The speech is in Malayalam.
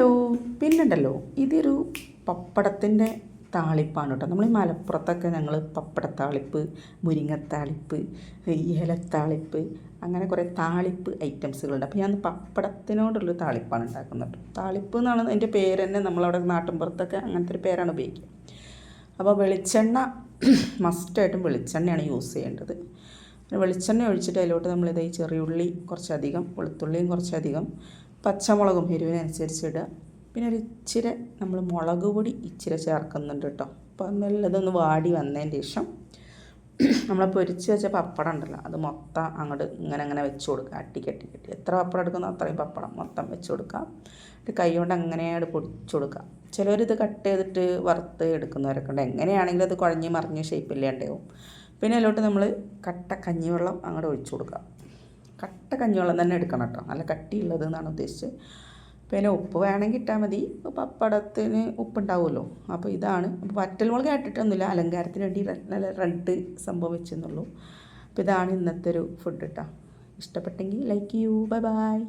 ഹലോ. പിന്നുണ്ടല്ലോ, ഇതൊരു പപ്പടത്തിൻ്റെ താളിപ്പാണ് കേട്ടോ. നമ്മൾ ഈ മലപ്പുറത്തൊക്കെ ഞങ്ങൾ പപ്പടത്താളിപ്പ്, മുരിങ്ങത്താളിപ്പ്, ഏലത്താളിപ്പ്, അങ്ങനെ കുറേ താളിപ്പ് ഐറ്റംസുകളുണ്ട്. അപ്പോൾ ഞാൻ പപ്പടത്തിനോടുള്ളൊരു താളിപ്പാണ് ഉണ്ടാക്കുന്നത്. താളിപ്പ് എന്നാണ് അതിൻ്റെ പേര് തന്നെ. നമ്മളവിടെ നാട്ടിൻപുറത്തൊക്കെ അങ്ങനത്തെ ഒരു പേരാണ് ഉപയോഗിക്കുക. അപ്പോൾ വെളിച്ചെണ്ണ മസ്റ്റായിട്ടും വെളിച്ചെണ്ണയാണ് യൂസ് ചെയ്യേണ്ടത്. വെളിച്ചെണ്ണ ഒഴിച്ചിട്ട് അതിലോട്ട് നമ്മളിത് ചെറിയുള്ളി കുറച്ചധികം, വെളുത്തുള്ളിയും കുറച്ചധികം, പച്ചമുളകും എരിവിനനുസരിച്ച് ഇടുക. പിന്നെ ഒരു ഇച്ചിരി നമ്മൾ മുളക് പൊടി ഇച്ചിരി ചേർക്കുന്നുണ്ട് കേട്ടോ. അപ്പോൾ നല്ലതൊന്ന് വാടി വന്നതിന് ശേഷം നമ്മൾ പൊരിച്ച് വെച്ച പപ്പടം ഉണ്ടല്ലോ, അത് മൊത്തം അങ്ങോട്ട് ഇങ്ങനെ വെച്ച് കൊടുക്കുക. അട്ടിക്കട്ടി എത്ര പപ്പടം എടുക്കുന്നോ അത്രയും പപ്പടം മൊത്തം വെച്ച് കൊടുക്കുക. എന്നിട്ട് കൈ കൊണ്ട് അങ്ങനെയാണ് പൊടിച്ചു കൊടുക്കുക. ചിലവരിത് കട്ട് ചെയ്തിട്ട് വറുത്ത് എടുക്കുന്നവരൊക്കെ ഉണ്ട്. എങ്ങനെയാണെങ്കിലും അത് കുഴഞ്ഞ് മറിഞ്ഞ് ഷേപ്പില്ലാണ്ടാവും. പിന്നെ അതിലോട്ട് നമ്മൾ കട്ട കഞ്ഞിവെള്ളം അങ്ങോട്ട് ഒഴിച്ചു കൊടുക്കുക. കട്ട കഞ്ഞിവെള്ളം തന്നെ എടുക്കണം കേട്ടോ, നല്ല കട്ടിയുള്ളത് എന്നാണ് ഉദ്ദേശിച്ചത്. പിന്നെ ഉപ്പ് വേണമെങ്കിൽ ഇട്ടാൽ മതി, പപ്പടത്തിന് ഉപ്പുണ്ടാവുമല്ലോ. അപ്പോൾ ഇതാണ്. അപ്പോൾ വറ്റൽമുളക് ഇട്ടിട്ടൊന്നുമില്ല, അലങ്കാരത്തിന് വേണ്ടി നല്ല റെഡ് സംഭവം വെച്ചെന്നുള്ളൂ. അപ്പോൾ ഇതാണ് ഇന്നത്തെ ഒരു ഫുഡ് കേട്ടോ. ഇഷ്ടപ്പെട്ടെങ്കിൽ ലൈക്ക് ചെയ്യൂ. Bye bye.